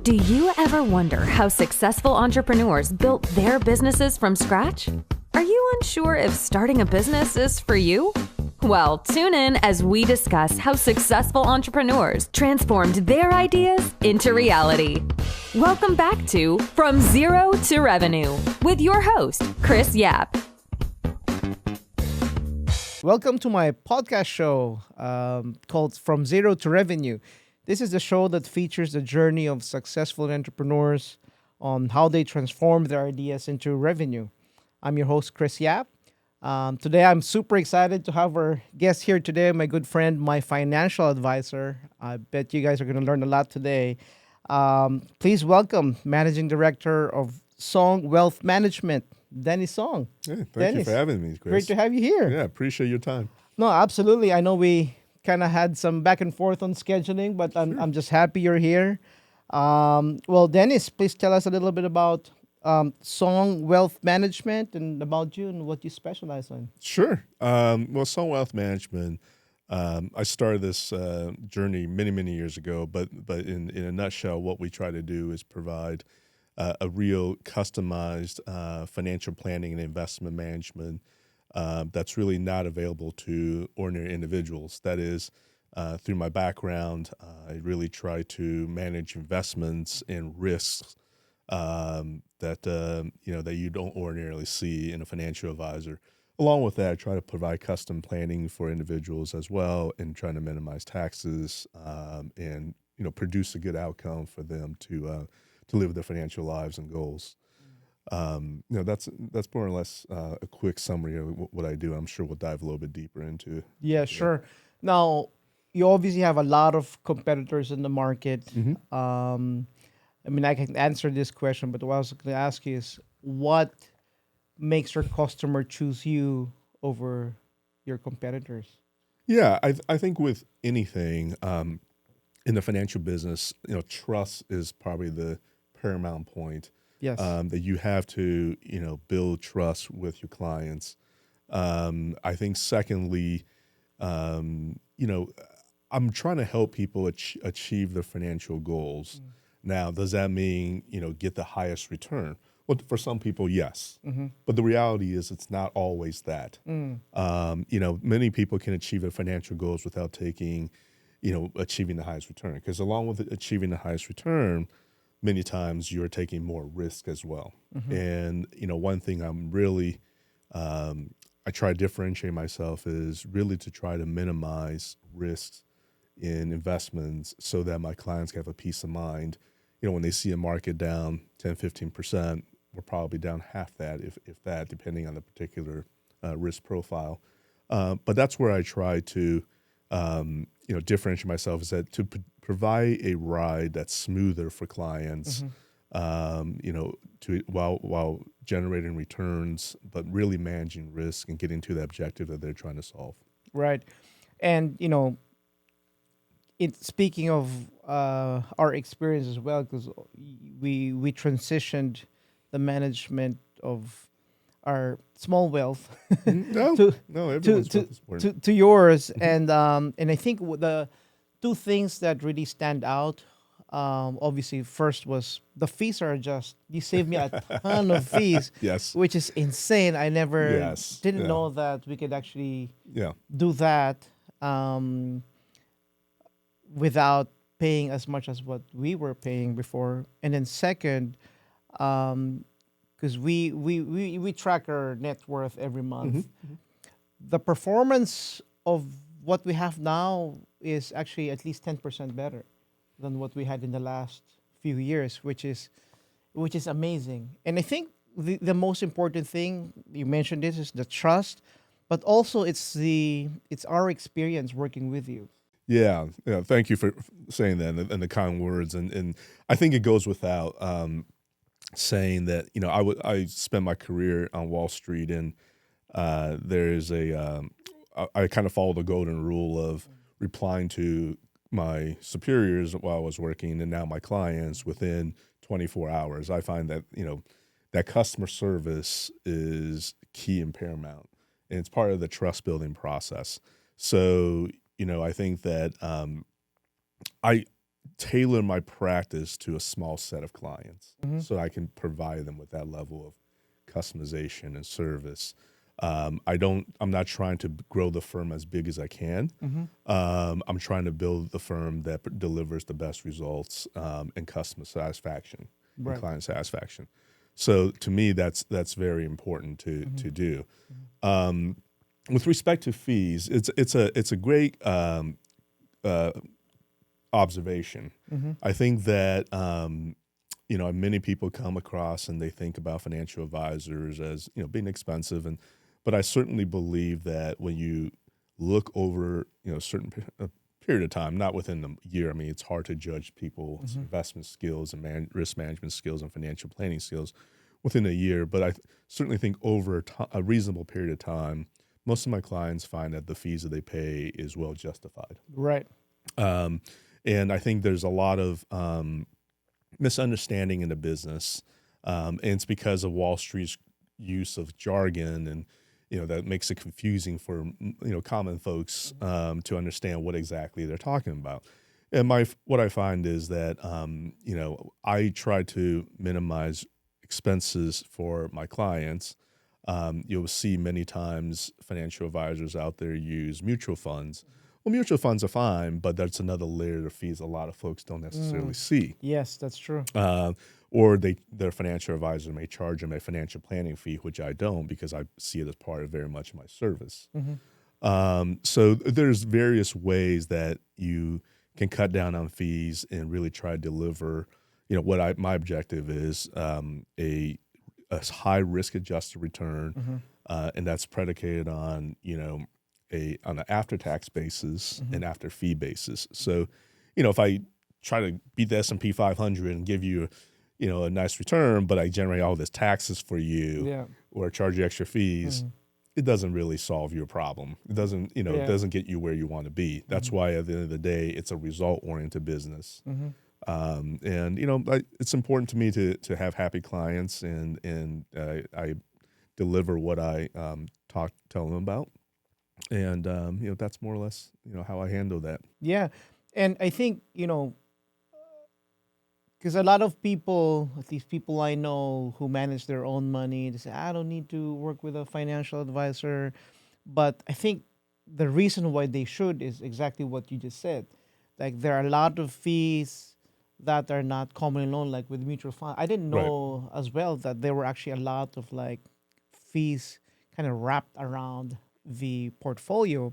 Do you ever wonder how successful entrepreneurs built their businesses from scratch? Are you unsure if starting a business is for you? Well, tune in as we discuss how successful entrepreneurs transformed their ideas into reality. Welcome back to From Zero to Revenue with your host, Chris Yap. Welcome to my podcast show called From Zero to Revenue. This is the show that features the journey of successful entrepreneurs on how they transform their ideas into revenue. I'm your host, Chris Yap. Today, I'm super excited to have our guest here today, my good friend, my financial advisor. I bet you guys are going to learn a lot today. Please welcome Managing Director of Song Wealth Management, Dennis Song. Hey, thank Dennis, you for having me, Chris. Great to have you here. Yeah, appreciate your time. No, absolutely. I know we kind of had some back and forth on scheduling, but I'm just happy you're here. Well, Dennis, please tell us a little bit about Song Wealth Management and about you and what you specialize in. Sure. Well, Song Wealth Management, I started this journey many years ago, but in a nutshell, what we try to do is provide a real customized financial planning and investment management that's really not available to ordinary individuals. That is, through my background, I really try to manage investments and risks that you don't ordinarily see in a financial advisor. Along with that, I try to provide custom planning for individuals as well, and trying to minimize taxes and produce a good outcome for them to live their financial lives and goals. That's more or less a quick summary of what I do. I'm sure we'll dive a little bit deeper into. Yeah, sure. Now, you obviously have a lot of competitors in the market. Mm-hmm. I can answer this question, but what I was going to ask you is, what makes your customer choose you over your competitors? Yeah, I think with anything in the financial business, trust is probably the paramount point. Yes. That you have to, build trust with your clients. I think secondly, I'm trying to help people achieve their financial goals. Now, does that mean, get the highest return? Well, for some people, yes. Mm-hmm. But the reality is it's not always that. Many people can achieve their financial goals without achieving the highest return. Because along with achieving the highest return, many times you're taking more risk as well. Mm-hmm. And, one thing I'm really, I try to differentiate myself is really to try to minimize risks in investments so that my clients can have a peace of mind. When they see a market down 10, 15%, we're probably down half that, if that, depending on the particular risk profile. But that's where I try to, differentiate myself, is that to provide a ride that's smoother for clients, while generating returns, but really managing risk and getting to the objective that they're trying to solve. Right. And, speaking of our experience as well, because we transitioned the management of our small wealth everyone's wealth is important. to yours, and I think the two things that really stand out, obviously, first was the fees are just, you saved me a ton of fees, Yes. which is insane. I never didn't Yeah. know that we could actually Yeah. do that without paying as much as what we were paying before. And then second, because we track our net worth every month. Mm-hmm. The performance of what we have now is actually at least 10% better than what we had in the last few years, which is amazing. And I think the most important thing, you mentioned this, is the trust, but also it's our experience working with you. Yeah. Thank you for saying that and the kind words. And I think it goes without saying that, I spent my career on Wall Street, and there's I kind of follow the golden rule of replying to my superiors while I was working, and now my clients, within 24 hours. I find that, that customer service is key and paramount, and it's part of the trust building process. So, I think that I tailor my practice to a small set of clients so I can provide them with that level of customization and service. I'm not trying to grow the firm as big as I can. I'm trying to build the firm that delivers the best results and customer satisfaction and client satisfaction. So to me, that's very important to do. With respect to fees, it's a great observation. I think that many people come across and they think about financial advisors as being expensive, but I certainly believe that when you look over a certain period of time, not within the year. I mean, it's hard to judge people's investment skills and risk management skills and financial planning skills within a year, but I certainly think over a reasonable period of time, most of my clients find that the fees that they pay is well justified. Right. And I think there's a lot of misunderstanding in the business, and it's because of Wall Street's use of jargon, and that makes it confusing for common folks to understand what exactly they're talking about. And what I find is that I try to minimize expenses for my clients. You'll see many times financial advisors out there use mutual funds. Well, mutual funds are fine, but that's another layer of fees a lot of folks don't necessarily see. Yes, that's true. Or their financial advisor may charge them a financial planning fee, which I don't, because I see it as part of very much my service. So there's various ways that you can cut down on fees and really try to deliver. My objective is a high risk adjusted return, and that's predicated on on an after tax basis and after fee basis. So, if I try to beat the S&P 500 and give you a nice return, but I generate all this taxes for you, or charge you extra fees, it doesn't really solve your problem. It doesn't, it doesn't get you where you want to be. That's why at the end of the day, it's a result oriented business. And it's important to me to have happy clients, and I deliver what I tell them about, and that's more or less how I handle that. Yeah, and I think because a lot of people, at least people I know who manage their own money, they say I don't need to work with a financial advisor, but I think the reason why they should is exactly what you just said. Like there are a lot of fees that are not commonly known, like with mutual fund. I didn't know as well that there were actually a lot of like fees kind of wrapped around the portfolio.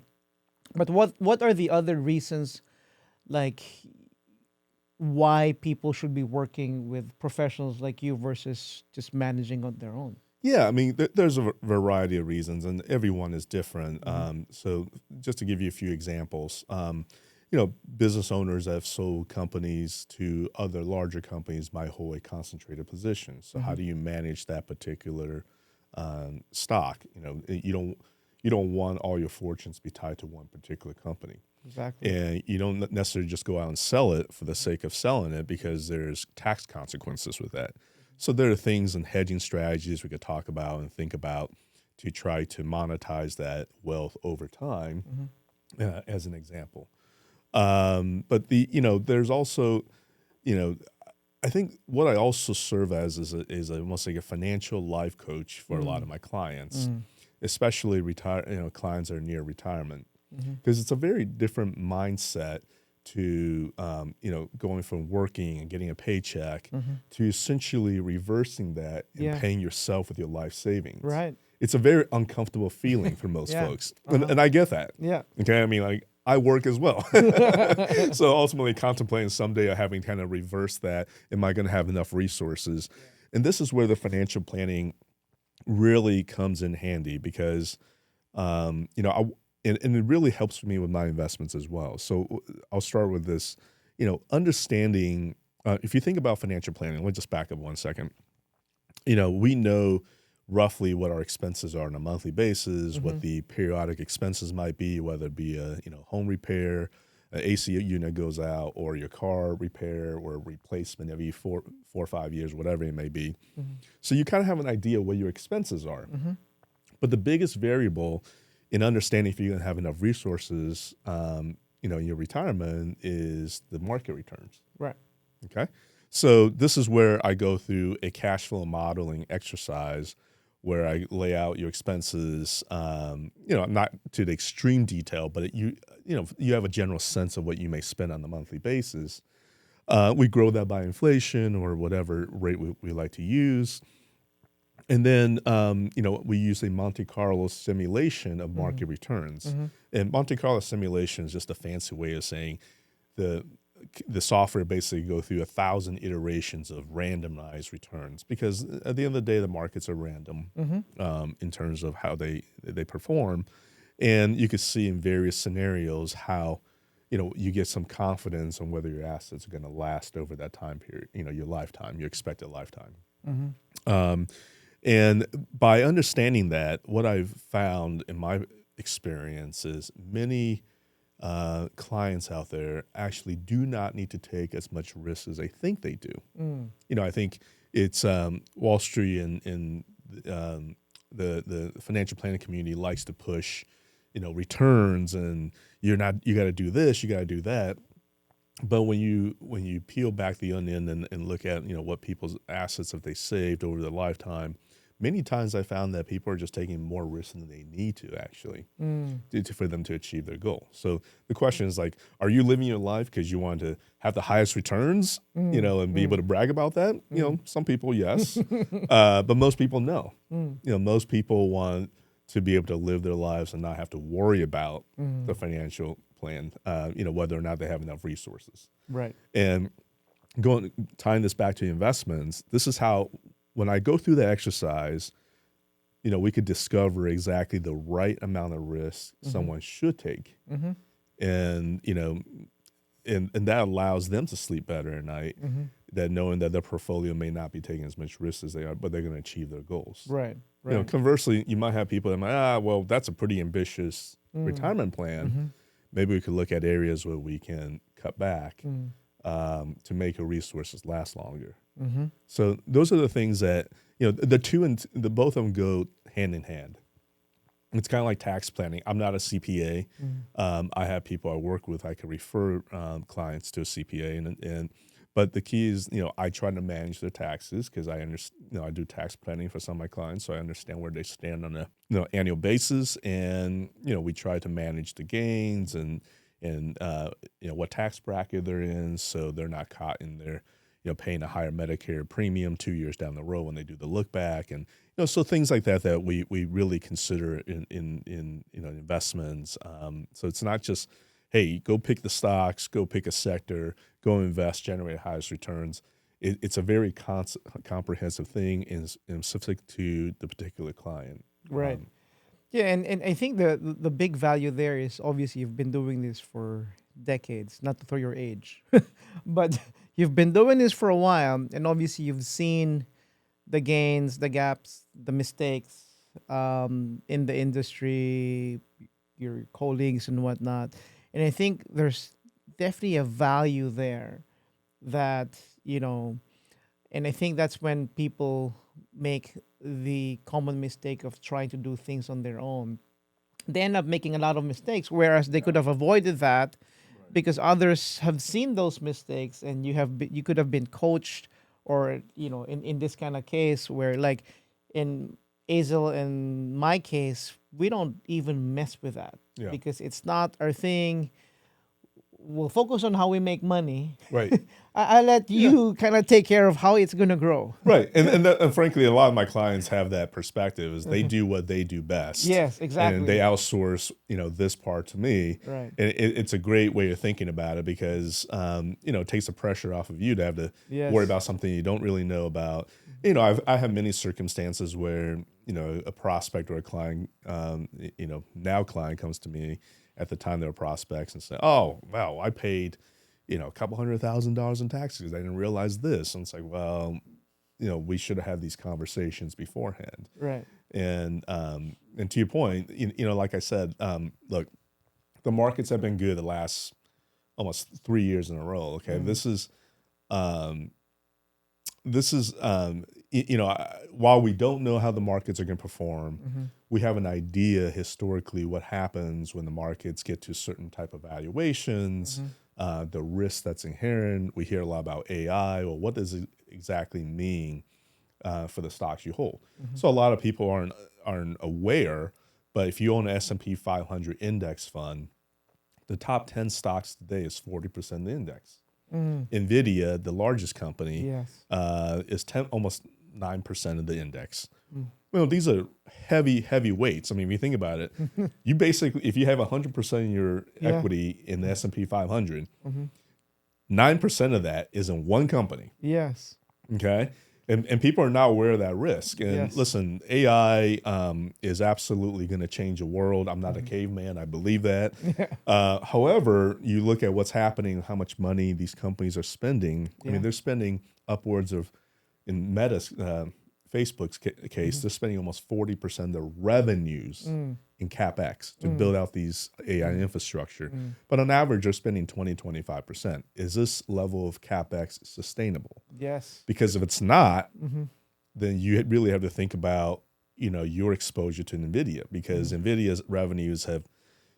But what are the other reasons, like why people should be working with professionals like you versus just managing on their own? Yeah, I mean, there's a variety of reasons, and everyone is different. So just to give you a few examples, business owners that have sold companies to other larger companies might hold a concentrated position. So how do you manage that particular stock? You don't want all your fortunes to be tied to one particular company. Exactly. And you don't necessarily just go out and sell it for the sake of selling it, because there's tax consequences with that. So there are things and hedging strategies we could talk about and think about to try to monetize that wealth over time, as an example. But there's also, I think what I also serve as is almost like a financial life coach for a lot of my clients, especially clients that are near retirement, because it's a very different mindset to going from working and getting a paycheck to essentially reversing that and paying yourself with your life savings. Right. It's a very uncomfortable feeling for most folks, and I get that. Yeah. Okay, I mean, like, I work as well. So ultimately contemplating someday having kind of reverse that, am I going to have enough resources? And this is where the financial planning really comes in handy, because, and it really helps me with my investments as well. So I'll start with this, understanding, if you think about financial planning, let me just back up 1 second. We know roughly what our expenses are on a monthly basis, what the periodic expenses might be, whether it be a home repair, an AC unit goes out, or your car repair or replacement every 4 or 5 years, whatever it may be. So you kind of have an idea what your expenses are. But the biggest variable in understanding if you're going to have enough resources, in your retirement is the market returns. Right. Okay. So this is where I go through a cash flow modeling exercise where I lay out your expenses, not to the extreme detail, but you have a general sense of what you may spend on a monthly basis. We grow that by inflation or whatever rate we like to use. And then, we use a Monte Carlo simulation of market returns. And Monte Carlo simulation is just a fancy way of saying the software basically go through 1,000 iterations of randomized returns, because at the end of the day, the markets are random in terms of how they perform. And you could see in various scenarios how, you get some confidence on whether your assets are going to last over that time period, your lifetime, your expected lifetime. And by understanding that, what I've found in my experience is many clients out there actually do not need to take as much risk as they think they do. I think it's Wall Street and the financial planning community likes to push, returns, and you got to do this, you got to do that. But when you peel back the onion and look at what people's assets have they saved over their lifetime, many times I found that people are just taking more risk than they need to actually for them to achieve their goal. So the question is like, are you living your life because you want to have the highest returns, and be able to brag about that? Some people, yes, but most people, no. Most people want to be able to live their lives and not have to worry about the financial plan, whether or not they have enough resources. Right. And tying this back to investments, this is how, when I go through the exercise, we could discover exactly the right amount of risk someone should take. And, and that allows them to sleep better at night, that knowing that their portfolio may not be taking as much risk as they are, but they're going to achieve their goals. Right. Conversely, you might have people that might, well, that's a pretty ambitious retirement plan. Maybe we could look at areas where we can cut back to make our resources last longer. So those are the things that, the both of them go hand in hand. It's kind of like tax planning. I'm not a CPA. I have people I work with. I can refer clients to a CPA, but the key is, I try to manage their taxes because I understand. I do tax planning for some of my clients, so I understand where they stand on a annual basis, and we try to manage the gains and what tax bracket they're in, so they're not caught in their paying a higher Medicare premium 2 years down the road when they do the look back, and so things like that we really consider in investments. So it's not just, hey, go pick the stocks, go pick a sector, go invest, generate highest returns. It's a very comprehensive thing and specific to the particular client. Right. Yeah, and I think the big value there is, obviously you've been doing this for decades, not to throw your age, but you've been doing this for a while, and obviously you've seen the gains, the gaps, the mistakes in the industry, your colleagues and whatnot. And I think there's definitely a value there that, and I think that's when people make the common mistake of trying to do things on their own. They end up making a lot of mistakes, whereas they could have avoided that because others have seen those mistakes, and you could have been coached, or in this kind of case where, like in Azel and my case, we don't even mess with that because it's not our thing. We'll focus on how we make money. Right. I let you kind of take care of how it's going to grow. Right. And frankly, a lot of my clients have that perspective, is they do what they do best. Yes, exactly. And they outsource, this part to me. Right. And it's a great way of thinking about it because, it takes the pressure off of you to have to worry about something you don't really know about. I have many circumstances where, a prospect or a client, now client comes to me. At the time they were prospects and say, oh, wow, I paid, a couple $100,000 in taxes because I didn't realize this. And it's like, well, we should have had these conversations beforehand. Right. And to your point, like I said, look, the markets have been good the last almost 3 years in a row. Okay. This is, while we don't know how the markets are going to perform, we have an idea historically what happens when the markets get to certain type of valuations, the risk that's inherent. We hear a lot about AI, or what does it exactly mean for the stocks you hold? So a lot of people aren't aware, but if you own an S&P 500 index fund, the top 10 stocks today is 40% of the index. NVIDIA, the largest company, Yes. is almost 9% of the index. Well, these are heavy weights. I mean, if you think about it, you basically, if you have 100% of your equity in the S&P 500, 9% of that is in one company. Yes. Okay. And people are not aware of that risk. And Yes. listen, AI is absolutely going to change the world. I'm not a caveman. I believe that. However, you look at what's happening, how much money these companies are spending. I mean, they're spending upwards of, in Meta's, Facebook's case, they're spending almost 40% of their revenues in CapEx to build out these AI infrastructure. But on average, they're spending 20-25%. Is this level of CapEx sustainable? Yes. Because if it's not, then you really have to think about, your exposure to NVIDIA, because NVIDIA's revenues have,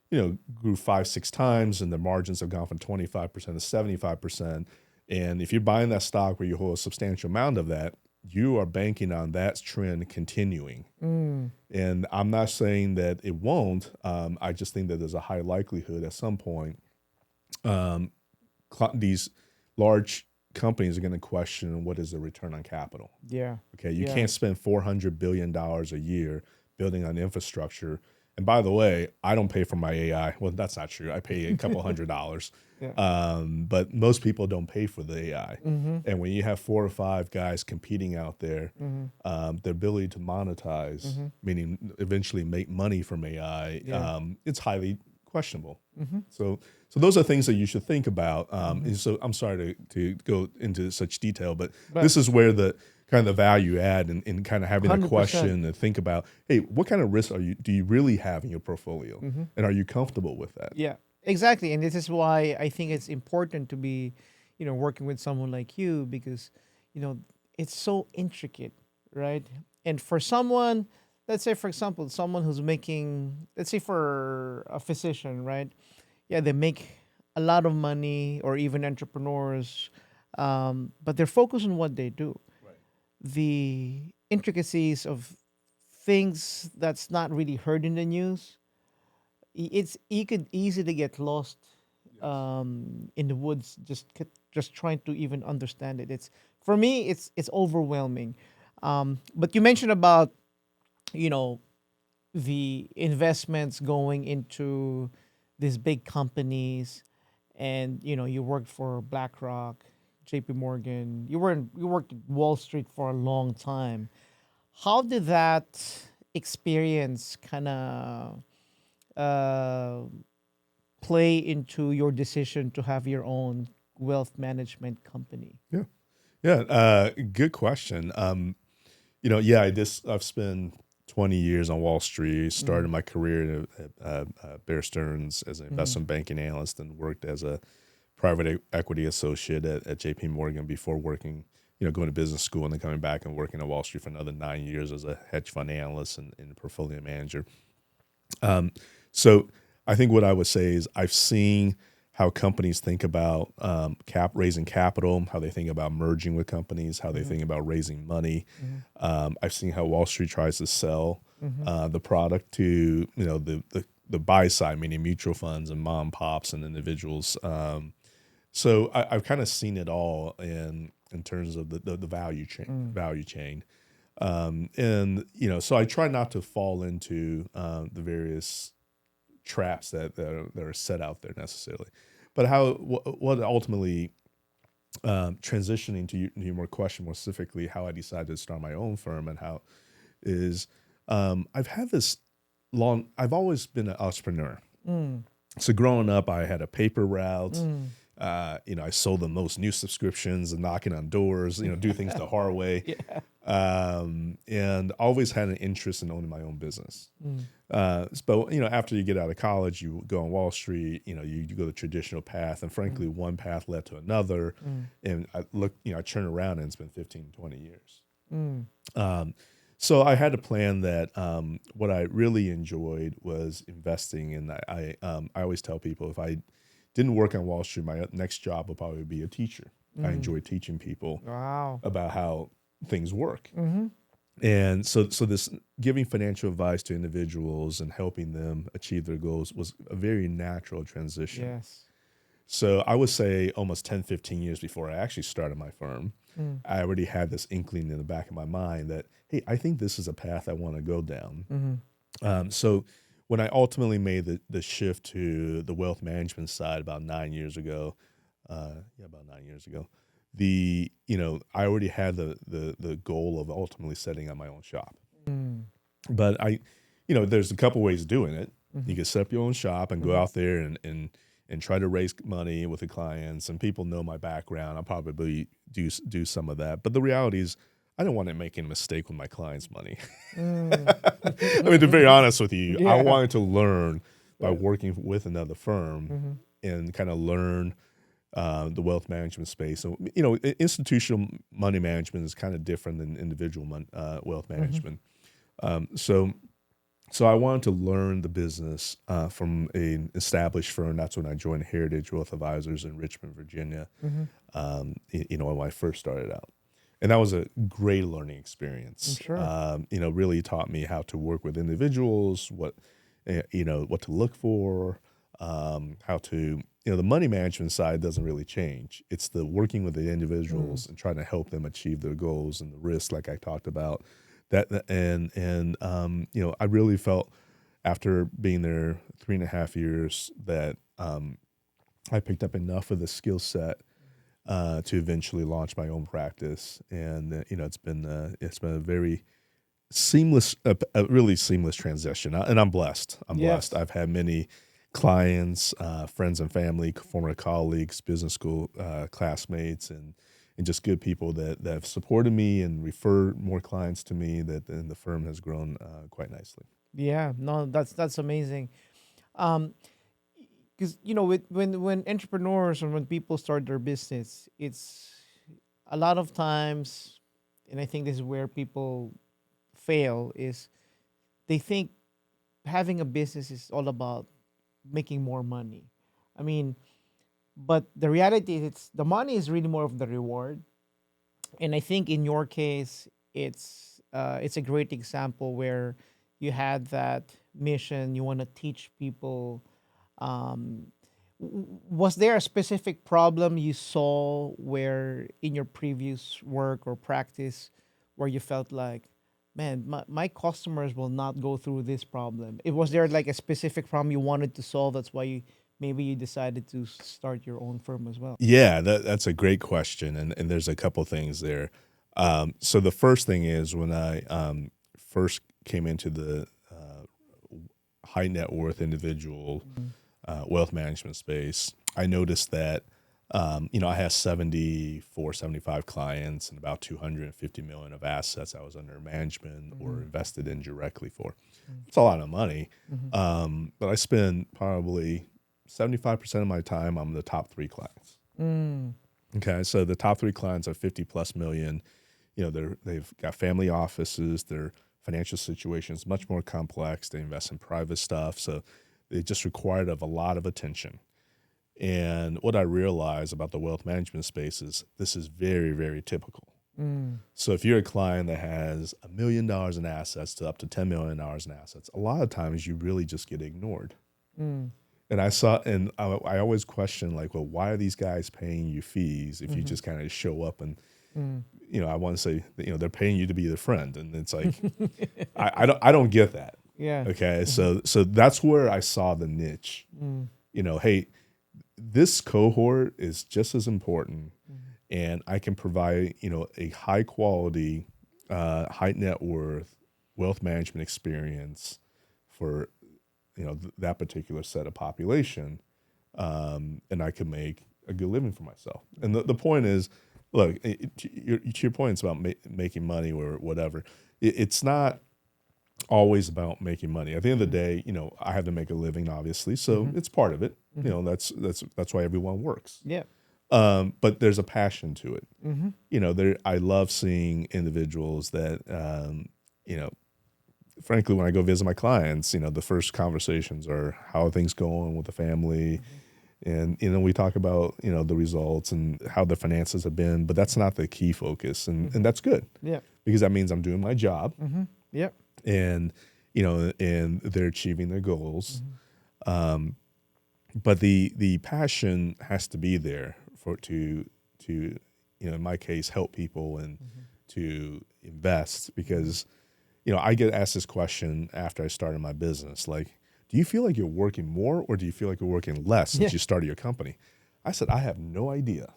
grew 5-6 times, and the margins have gone from 25% to 75%. And if you're buying that stock where you hold a substantial amount of that, you are banking on that trend continuing. And I'm not saying that it won't. I just think that there's a high likelihood at some point these large companies are going to question what is the return on capital. Yeah. Okay, you can't spend $400 billion a year building on infrastructure. And by the way, I don't pay for my AI. Well, that's not true. I pay a couple $100. But most people don't pay for the AI. And when you have 4 or 5 guys competing out there, the ability to monetize, meaning eventually make money from AI, it's highly questionable. So those are things that you should think about. And so I'm sorry to go into such detail, but this is where the kind of the value add in kind of having 100%. A question and think about, hey, what kind of risk do you really have in your portfolio? And are you comfortable with that? Yeah, exactly. And this is why I think it's important to be, working with someone like you, because, it's so intricate, right? And for someone, let's say, for example, someone who's making, let's say for a physician, right? Yeah, they make a lot of money, or even entrepreneurs, but they're focused on what they do. The intricacies of things that's not really heard in the news, you could easily get lost in the woods just trying to even understand it. For me it's overwhelming. But you mentioned about the investments going into these big companies, and you worked for BlackRock, JP Morgan, you worked at Wall Street for a long time. How did that experience kind of play into your decision to have your own wealth management company? Good question. I've spent 20 years on Wall Street. Started my career at Bear Stearns as an investment banking analyst, and worked as a private equity associate at JP Morgan before working, going to business school and then coming back and working at Wall Street for another 9 years as a hedge fund analyst and portfolio manager. So I think what I would say is I've seen how companies think about raising capital, how they think about merging with companies, how they think about raising money. I've seen how Wall Street tries to sell the product to the buy side, meaning mutual funds and mom and pops and individuals. So I've kind of seen it all in terms of the value chain. And so I try not to fall into the various traps that are set out there necessarily. But what ultimately transitioning to your more question, more specifically, how I decided to start my own firm and how is I've always been an entrepreneur. So growing up, I had a paper route. I sold the most new subscriptions and knocking on doors, do things the hard way. And always had an interest in owning my own business. But, after you get out of college, you go on Wall Street, you go the traditional path. And frankly, one path led to another. And I turn around and it's been 15, 20 years. So I had a plan that what I really enjoyed was investing. And I always tell people, if I didn't work on Wall Street, my next job would probably be a teacher. I enjoy teaching people Wow. about how things work. Mm-hmm. And so this giving financial advice to individuals and helping them achieve their goals was a very natural transition. Yes. So I would say almost 10, 15 years before I actually started my firm, I already had this inkling in the back of my mind that, hey, I think this is a path I want to go down. Mm-hmm. So when I ultimately made the shift to the wealth management side about 9 years ago, I already had the goal of ultimately setting up my own shop. But there's a couple ways of doing it. You can set up your own shop and go out there and try to raise money with the clients. And people know my background. I'll probably do some of that. But the reality is, I don't want to make any mistake with my clients' money. I mean, to be honest with you, I wanted to learn by working with another firm and kind of learn the wealth management space. So, institutional money management is kind of different than individual wealth management. So I wanted to learn the business from an established firm. That's when I joined Heritage Wealth Advisors in Richmond, Virginia, when I first started out. And that was a great learning experience. I'm sure. Really taught me how to work with individuals, what to look for, how to, the money management side doesn't really change. It's the working with the individuals and trying to help them achieve their goals and the risks, like I talked about. I really felt after being there 3.5 years that I picked up enough of the skill set to eventually launch my own practice, and it's been a very seamless, a really seamless transition, and I'm blessed. Blessed. I've had many clients, friends and family, former colleagues, business school classmates, and just good people that have supported me and referred more clients to me. And the firm has grown quite nicely. Yeah. No, that's amazing. Because when entrepreneurs or when people start their business, it's a lot of times, and I think this is where people fail, is they think having a business is all about making more money. I mean, but the reality is the money is really more of the reward. And I think in your case, it's a great example where you had that mission. You want to teach people. Was there a specific problem you saw where in your previous work or practice where you felt like, man, my customers will not go through this problem? Was there like a specific problem you wanted to solve? That's why maybe you decided to start your own firm as well. Yeah, that's a great question. And there's a couple things there. So the first thing is when I first came into the high net worth individual wealth management space, I noticed that, I had 75 clients and about 250 million of assets I was under management or invested in directly for. It's a lot of money. But I spend probably 75% of my time on the top 3 clients. Okay. So the top 3 clients are 50 plus million. They've got family offices, their financial situation is much more complex. They invest in private stuff. So they just required of a lot of attention. And what I realized about the wealth management space is this is very, very typical. So if you're a client that has $1 million in assets to up to $10 million in assets, a lot of times you really just get ignored. And I always question, like, well, why are these guys paying you fees if you just kind of show up and, I want to say, they're paying you to be their friend. And it's like, I don't get that. Yeah. Okay. So that's where I saw the niche. Hey, this cohort is just as important, and I can provide, a high quality, high net worth wealth management experience for, that particular set of population, and I can make a good living for myself. And the point is, look, to your point, it's about making money or whatever. It's not always about making money. At the end of the day, I have to make a living, obviously, so it's part of it. That's why everyone works. Yeah. But there's a passion to it. I love seeing individuals that, frankly, when I go visit my clients, the first conversations are, how are things going with the family? And, we talk about, the results and how the finances have been, but that's not the key focus. And that's good. Yeah. Because that means I'm doing my job. Yep. And, and they're achieving their goals. But the passion has to be there to in my case, help people and to invest, because, I get asked this question after I started my business, like, do you feel like you're working more or do you feel like you're working less since you started your company? I said, I have no idea.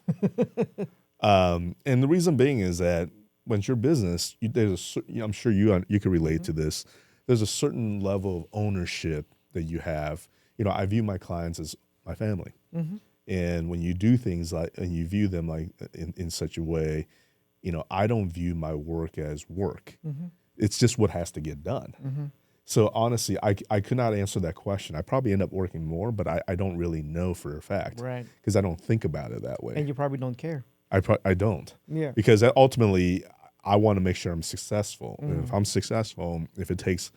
And the reason being is that when it's your business, I'm sure you can relate to this. There's a certain level of ownership that you have. I view my clients as my family. And when you do things like, and you view them like in such a way, I don't view my work as work. It's just what has to get done. So honestly, I could not answer that question. I probably end up working more, but I don't really know for a fact. Right. Because I don't think about it that way. And you probably don't care. I don't. Yeah. Because ultimately, I want to make sure I'm successful. And if I'm successful, if it takes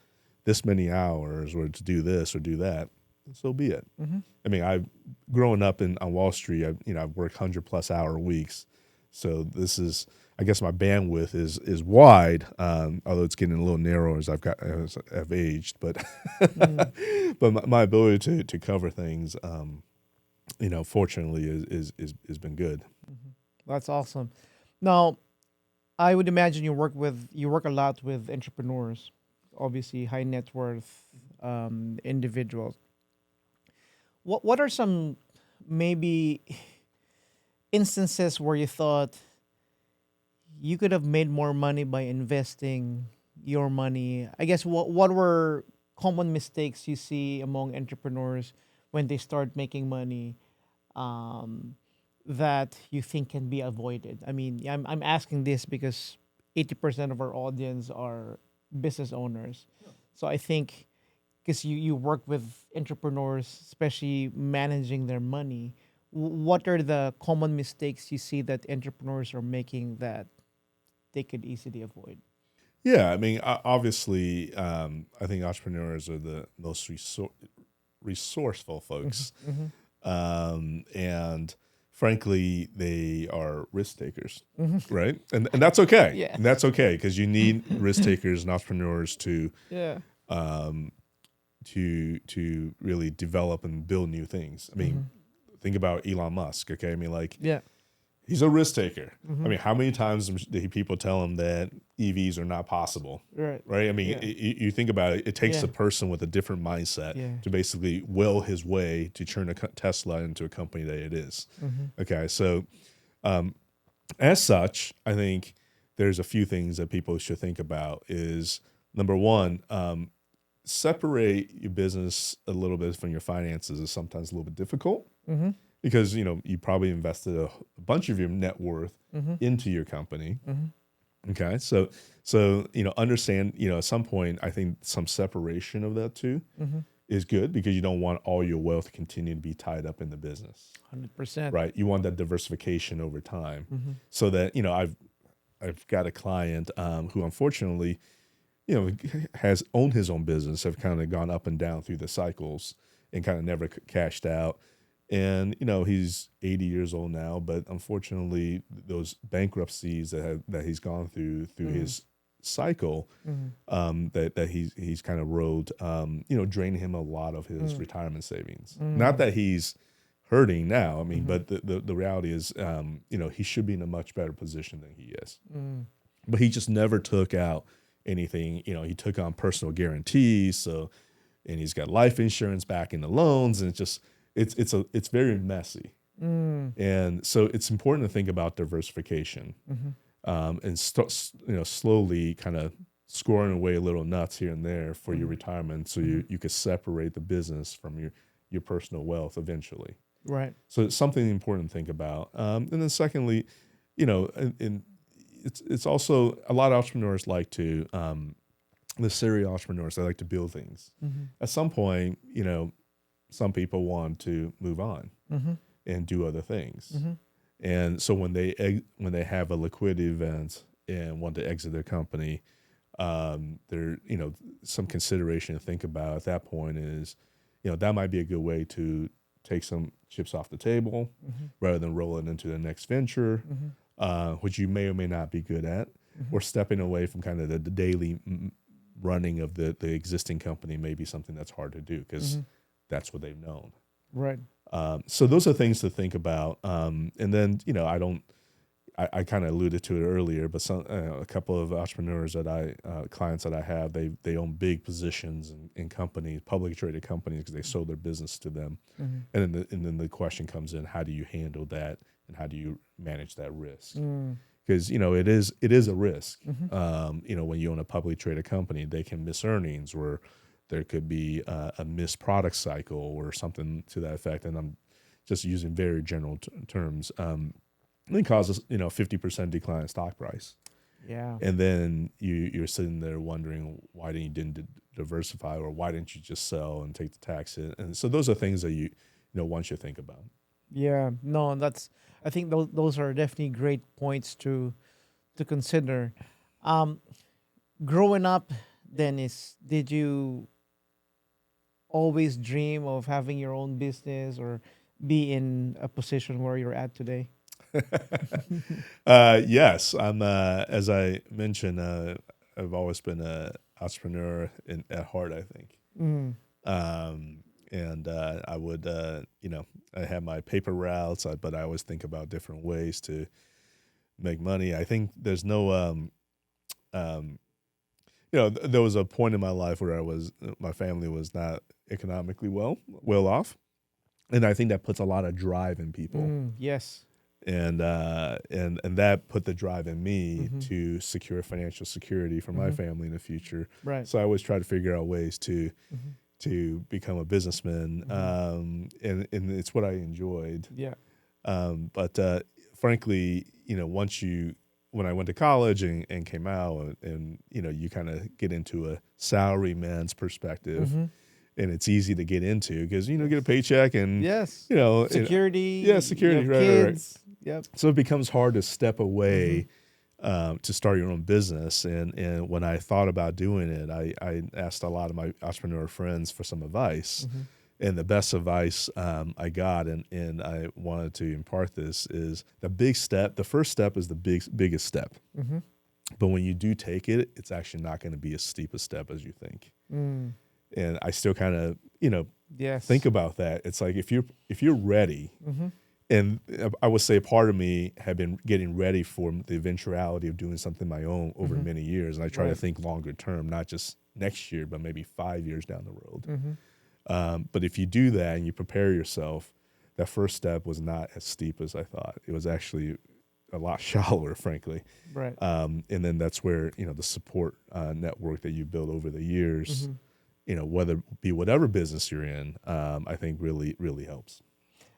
this many hours or to do this or do that, so be it. I mean, I've grown up on Wall Street. I've worked 100+ hour weeks. So this is, I guess my bandwidth is wide, although it's getting a little narrower as I've aged. But but my ability to cover things, fortunately, is been good. That's awesome. Now, I would imagine you work a lot with entrepreneurs, obviously high net worth individuals. What are some maybe instances where you thought you could have made more money by investing your money? I guess what were common mistakes you see among entrepreneurs when they start making money that you think can be avoided? I mean, I'm asking this because 80% of our audience are business owners. So I think because you work with entrepreneurs, especially managing their money, what are the common mistakes you see that entrepreneurs are making that they could easily avoid? Yeah, I mean, obviously, I think entrepreneurs are the most resourceful folks. And frankly, they are risk takers, right? And that's okay. Yeah. And that's okay, because you need risk takers and entrepreneurs to to really develop and build new things. I mean, think about Elon Musk. Okay, I mean, like, he's a risk taker. I mean, how many times did people tell him that EVs are not possible? Right. I mean, you think about it. It takes a person with a different mindset to basically will his way to turn a Tesla into a company that it is. Okay, so as such, I think there's a few things that people should think about. Is number one, separate your business a little bit from your finances is sometimes a little bit difficult. Because, you probably invested a bunch of your net worth into your company. Okay. So, understand, at some point, I think some separation of that too is good, because you don't want all your wealth to continue to be tied up in the business. 100%. Right. You want that diversification over time, so that, I've got a client who unfortunately, has owned his own business, have kind of gone up and down through the cycles and kind of never cashed out. And, he's 80 years old now, but unfortunately those bankruptcies that he's gone through his cycle, that he's kind of rode, drained him a lot of his retirement savings. Not that he's hurting now. I mean, but the reality is, he should be in a much better position than he is. But he just never took out anything. He took on personal guarantees. And he's got life insurance backing the loans, and it's very messy. And so it's important to think about diversification, and slowly kind of scoring away little nuts here and there for your retirement, so you could separate the business from your personal wealth eventually. Right. So it's something important to think about. And then secondly, and it's also, a lot of entrepreneurs like to, the serial entrepreneurs, they like to build things. At some point, some people want to move on and do other things. And so when they have a liquidity event and want to exit their company, there, some consideration to think about at that point is, that might be a good way to take some chips off the table rather than roll it into the next venture, which you may or may not be good at, or stepping away from kind of the daily running of the existing company may be something that's hard to do because that's what they've known. Right. So those are things to think about. And then, I kind of alluded to it earlier, but a couple of entrepreneurs clients that I have, they own big positions in companies, publicly traded companies, because they sold their business to them. And then the question comes in: how do you handle that, and how do you manage that risk? Because it is a risk. When you own a publicly traded company, they can miss earnings, or there could be a missed product cycle or something to that effect. And I'm just using very general terms. And then causes 50% decline in stock price. Yeah. And then you're sitting there wondering why you didn't diversify, or why didn't you just sell and take the tax hit? And so those are things that one should think about. Yeah. No, I think those are definitely great points to consider. Growing up, Dennis, did you always dream of having your own business or be in a position where you're at today? Yes, I'm. As I mentioned, I've always been an entrepreneur at heart, I think. And I would, I have my paper routes, but I always think about different ways to make money. I think there's no, there was a point in my life where my family was not economically well off, and I think that puts a lot of drive in people. Yes. And that put the drive in me to secure financial security for my family in the future. Right. So I always try to figure out ways to become a businessman, and it's what I enjoyed. Yeah. But frankly, when I went to college and came out, and you kind of get into a salary man's perspective. And it's easy to get into because get a paycheck and security. Security. Right. Yep. So it becomes hard to step away to start your own business. And when I thought about doing it, I asked a lot of my entrepreneur friends for some advice. And the best advice I got, and I wanted to impart this, is the first step is the biggest step. But when you do take it, it's actually not going to be as steep a step as you think. And I still kind of, think about that. It's like if you're ready, and I would say part of me had been getting ready for the eventuality of doing something my own over many years, and I try to think longer term, not just next year, but maybe 5 years down the road. But if you do that and you prepare yourself, that first step was not as steep as I thought. It was actually a lot shallower, frankly. Right. And then that's where the support network that you build over the years. Whether it be whatever business you're in, I think really, really helps.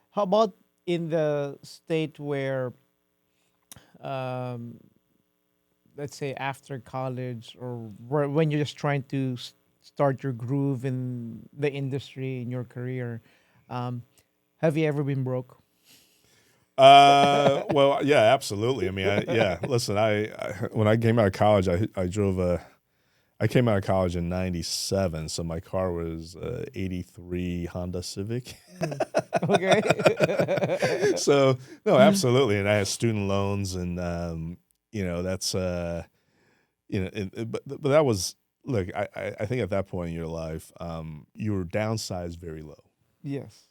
How about in the state where, let's say after college, or when you're just trying to start your groove in the industry, in your career, have you ever been broke? Well, yeah, absolutely. I mean, listen, when I came out of college, I came out of college in 97, so my car was 83 Honda Civic. Okay. So, no, absolutely. And I had student loans, and, that's, but that was, look, I think at that point in your life, your downside is very low. Yes.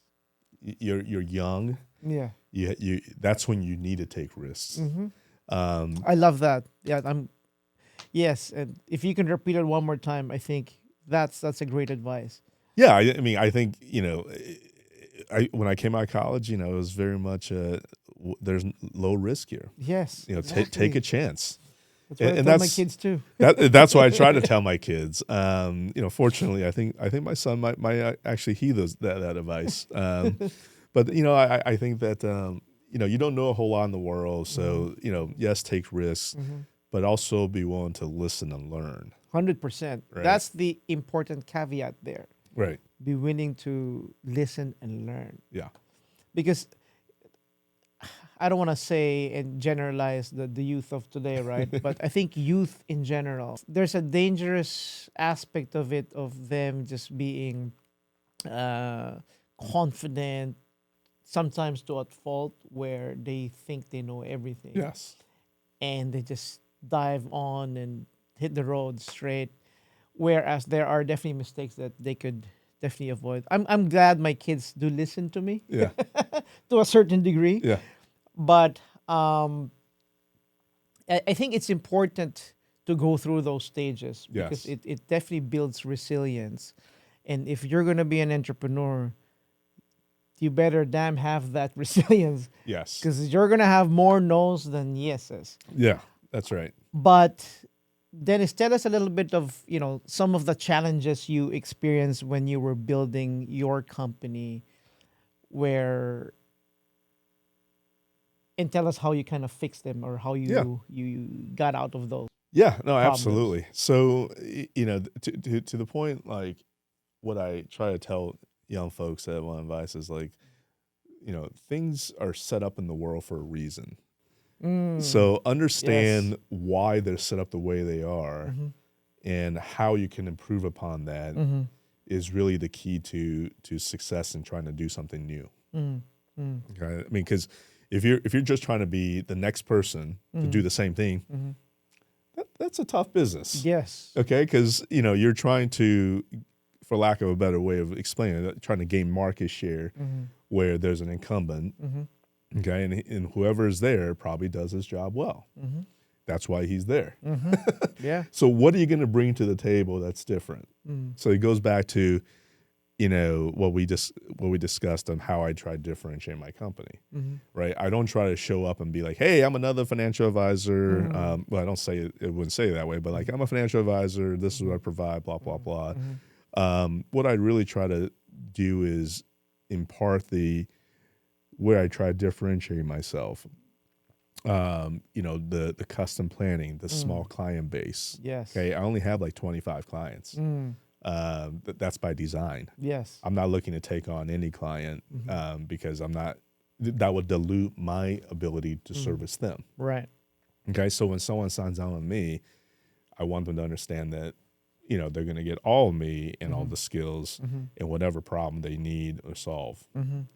You're young. Yeah. You that's when you need to take risks. I love that. Yeah, yes, and if you can repeat it one more time, I think that's a great advice. Yeah, I mean, I think when I came out of college, it was very much there's low risk here. Yes, exactly. Take a chance. That's what I tell my kids too. That's what I try to tell my kids. Fortunately, I think my son might actually heed that advice. But I think that you don't know a whole lot in the world, so yes, take risks, but also be willing to listen and learn. 100%. Right. That's the important caveat there. Right. Be willing to listen and learn. Yeah. Because I don't want to say and generalize the youth of today, right? But I think youth in general, there's a dangerous aspect of it, of them just being confident, sometimes to at fault where they think they know everything. Yes. And they just dive on and hit the road straight. Whereas there are definitely mistakes that they could definitely avoid. I'm glad my kids do listen to me Yeah. to a certain degree, Yeah. but I think it's important to go through those stages because Yes. it definitely builds resilience. And if you're gonna be an entrepreneur, you better damn have that resilience Yes. because you're gonna have more no's than yeses. Yeah. That's right. But Dennis, tell us a little bit of some of the challenges you experienced when you were building your company, where and tell us how you kind of fixed them or how Yeah. you got out of those Yeah. No, problems. absolutely. So, to the point, like what I try to tell young folks that want advice is like, things are set up in the world for a reason. So understand why they're set up the way they are and how you can improve upon that is really the key to success in trying to do something new. Okay. I mean, because if you're just trying to be the next person to do the same thing, that's a tough business. Yes. Okay, because you're trying to, for lack of a better way of explaining it, trying to gain market share where there's an incumbent. Okay, and whoever is there probably does his job well. That's why he's there. Yeah. So what are you going to bring to the table that's different? So it goes back to what we discussed on how I try to differentiate my company. Right? I don't try to show up and be like, hey, I'm another financial advisor. Well, I don't say it wouldn't say it that way, but like, I'm a financial advisor. This is what I provide. Blah blah blah. What I really try to do is impart where I try to differentiate myself. The custom planning, the small client base. Yes. Okay, I only have like 25 clients. That's by design. Yes. I'm not looking to take on any client because that would dilute my ability to service them. Right. Okay, so when someone signs on with me, I want them to understand that they're going to get all of me and all the skills and whatever problem they need or solve.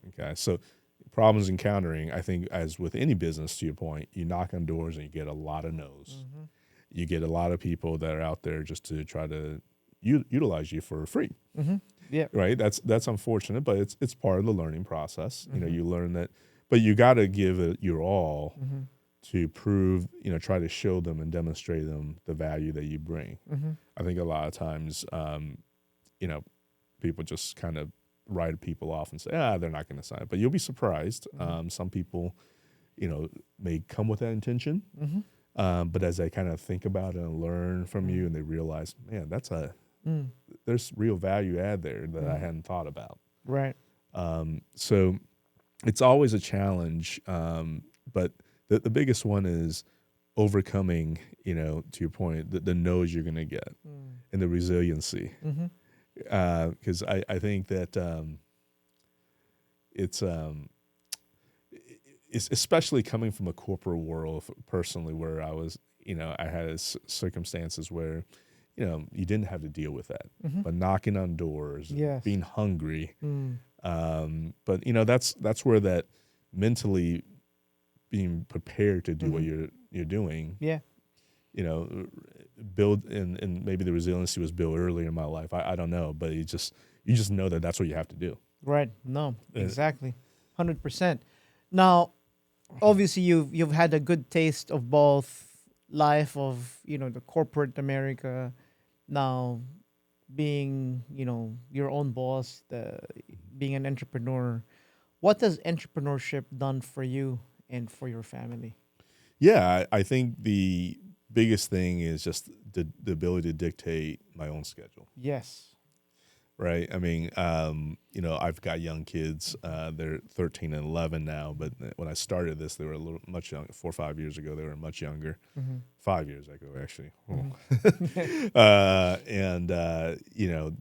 Okay, so problems encountering, I think, as with any business, to your point, you knock on doors and you get a lot of no's. You get a lot of people that are out there just to try to utilize you for free. Yeah. Right. That's unfortunate, but it's part of the learning process. You learn that, but you got to give it your all to prove, try to show them and demonstrate them the value that you bring. I think a lot of times, people just kind of write people off and say, they're not going to sign. But you'll be surprised. Some people, may come with that intention. But as they kind of think about it and learn from you and they realize, man, there's real value add there that I hadn't thought about. Right. So it's always a challenge. But the biggest one is overcoming, to your point, the no's you're going to get and the resiliency. Because I think that it's especially coming from a corporate world personally, where I was, I had circumstances where, you didn't have to deal with that, but knocking on doors, being hungry. But that's where that mentally being prepared to do what you're doing. Yeah. Build and maybe the resiliency was built earlier in my life. I don't know, but you just know that that's what you have to do. Right. No, exactly. 100%. Now, obviously you've had a good taste of both life of, the corporate America, now being, your own boss, being an entrepreneur. What has entrepreneurship done for you and for your family? Yeah, I think the biggest thing is just the ability to dictate my own schedule. Yes. Right. I mean, I've got young kids. They're 13 and 11 now, but when I started this, they were a little much younger. 4 or 5 years ago, they were much younger. 5 years ago, actually.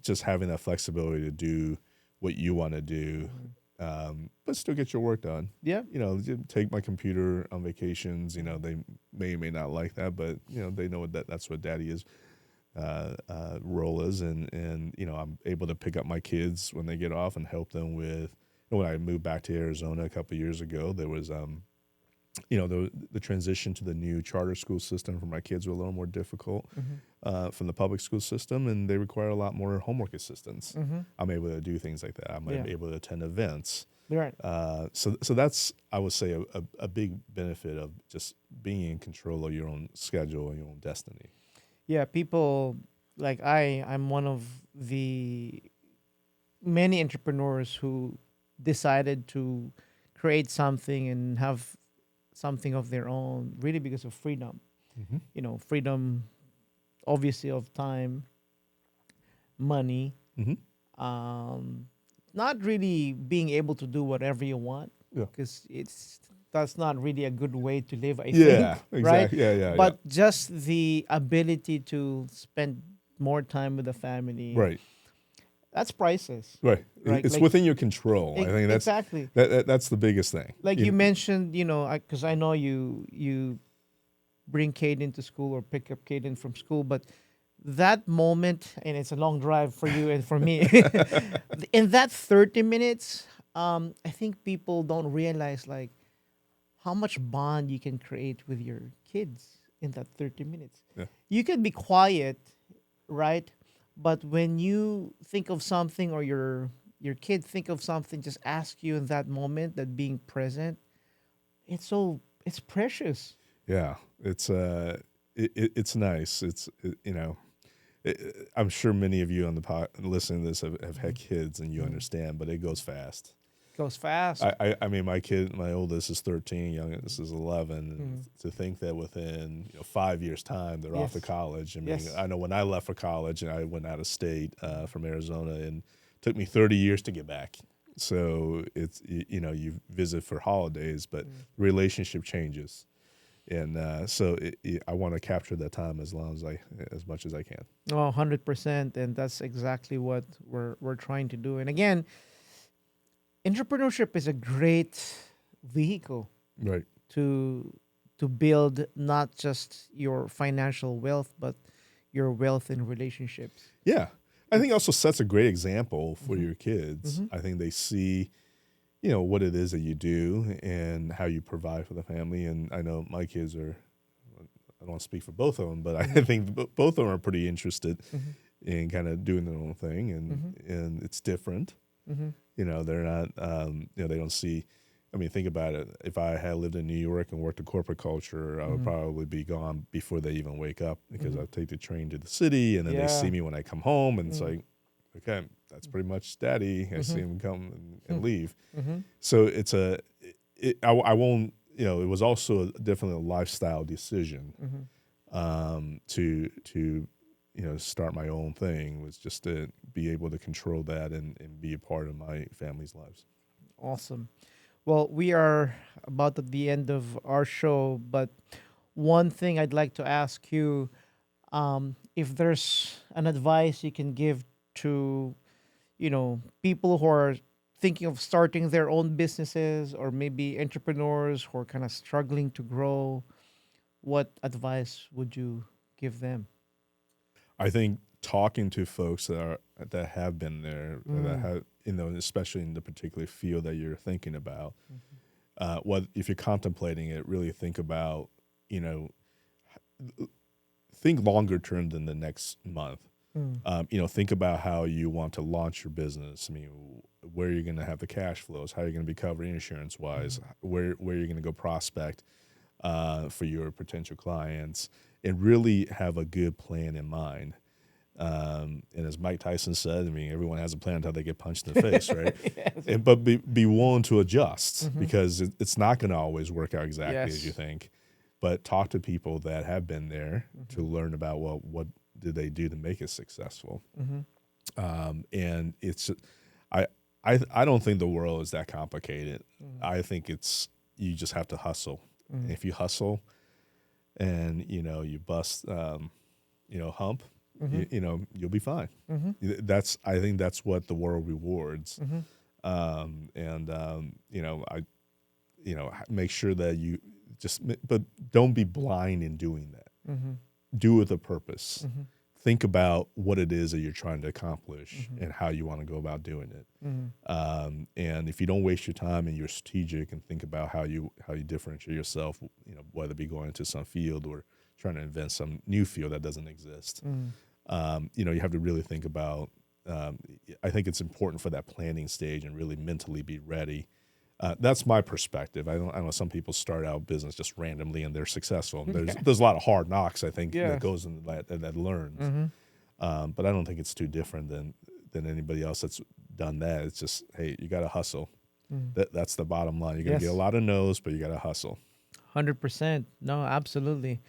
Just having that flexibility to do what you want to do, but still get your work done. Yeah. Take my computer on vacations. They may or may not like that, but they know that's what daddy is. Role is, and I'm able to pick up my kids when they get off and help them with when I moved back to Arizona a couple of years ago, there was the transition to the new charter school system for my kids were a little more difficult from the public school system, and they require a lot more homework assistance. I'm able to do things like that. I'm able to attend events. Right. So that's, I would say, a big benefit of just being in control of your own schedule and your own destiny. Yeah, people like I'm one of the many entrepreneurs who decided to create something and have something of their own, really because of freedom. Freedom, obviously, of time, money, not really being able to do whatever you want, because that's not really a good way to live, I think, exactly. right? Yeah. But just the ability to spend more time with the family, Right. That's priceless. Right. It's like, within your control. I think that's exactly that's the biggest thing. Like you mentioned, because I know you bring Caden to school or pick up Caden from school, but that moment, and it's a long drive for you and for me, in that 30 minutes, I think people don't realize like how much bond you can create with your kids in that 30 minutes. Yeah. You can be quiet, right? But when you think of something or your kid think of something, just ask you in that moment, that being present, it's precious. Yeah, it's nice. I'm sure many of you on the listening to this have had kids and you understand, but it goes fast. Goes fast. I mean, my oldest is 13, youngest is 11. And to think that within 5 years' time they're off to college. I mean, I know when I left for college and I went out of state from Arizona, and it took me 30 years to get back. So it's you visit for holidays, but relationship changes, and I want to capture that time as much as I can. Oh, 100%, and that's exactly what we're trying to do. And again, entrepreneurship is a great vehicle, right, to build not just your financial wealth, but your wealth in relationships. Yeah, I think it also sets a great example for your kids. I think they see, what it is that you do and how you provide for the family. And I know my kids I don't want to speak for both of them, but I think both of them are pretty interested in kind of doing their own thing, and it's different. They're not, they don't see, I mean, think about it. If I had lived in New York and worked in corporate culture, I would probably be gone before they even wake up, because I take the train to the city, and then they see me when I come home, and it's like, okay, that's pretty much Daddy. I see him come and leave. So I won't, it was also definitely a lifestyle decision to start my own thing, was just to be able to control that and be a part of my family's lives. Awesome. Well, we are about at the end of our show, but one thing I'd like to ask you, if there's an advice you can give to, people who are thinking of starting their own businesses, or maybe entrepreneurs who are kind of struggling to grow, what advice would you give them? I think talking to folks that have been there, that have, especially in the particular field that you're thinking about, if you're contemplating it, really think about, think longer term than the next month. Think about how you want to launch your business. I mean, where you're going to have the cash flows, how you're going to be covered insurance wise, where you're going to go prospect for your potential clients, and really have a good plan in mind. And as Mike Tyson said, I mean, everyone has a plan until they get punched in the face, right? Yes. But be willing to adjust, because it's not going to always work out exactly as you think. But talk to people that have been there to learn about, well, what did they do to make it successful? And it's, I don't think the world is that complicated. I think you just have to hustle. And if you hustle and, you bust, hump, you'll be fine. I think that's what the world rewards. Make sure that you but don't be blind in doing that. Do it with a purpose. think about what it is that you're trying to accomplish and how you want to go about doing it. And if you don't waste your time and you're strategic and think about how you differentiate yourself, whether it be going into some field or trying to invent some new field that doesn't exist, you have to really think about. I think it's important for that planning stage and really mentally be ready. That's my perspective. I know some people start out business just randomly and they're successful. There's a lot of hard knocks, I think, that goes into that learns. But I don't think it's too different than anybody else that's done that. It's just, hey, you got to hustle. That's the bottom line. You're going to get a lot of no's, but you got to hustle. 100%. No, absolutely.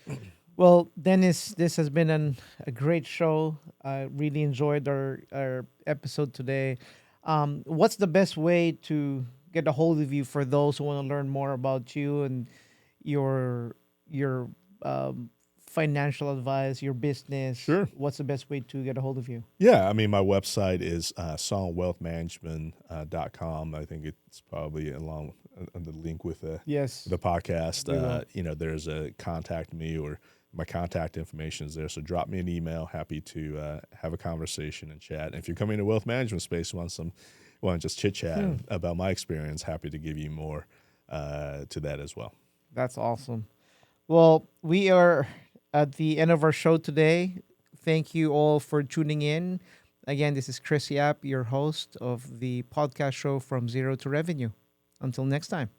Well, Dennis, this has been a great show. I really enjoyed our episode today. What's the best way to get a hold of you for those who want to learn more about you and your financial advice, your business? Sure. What's the best way to get a hold of you? Yeah, I mean, my website is songwealthmanagement.com. I think it's probably along the link with the podcast. There's a contact me, or my contact information is there. So drop me an email. Happy to have a conversation and chat. And if you're coming to wealth management space, want to just chit chat about my experience, happy to give you more to that as well. That's awesome. Well, we are at the end of our show today. Thank you all for tuning in. Again, this is Chris Yap, your host of the podcast show From Zero to Revenue. Until next time.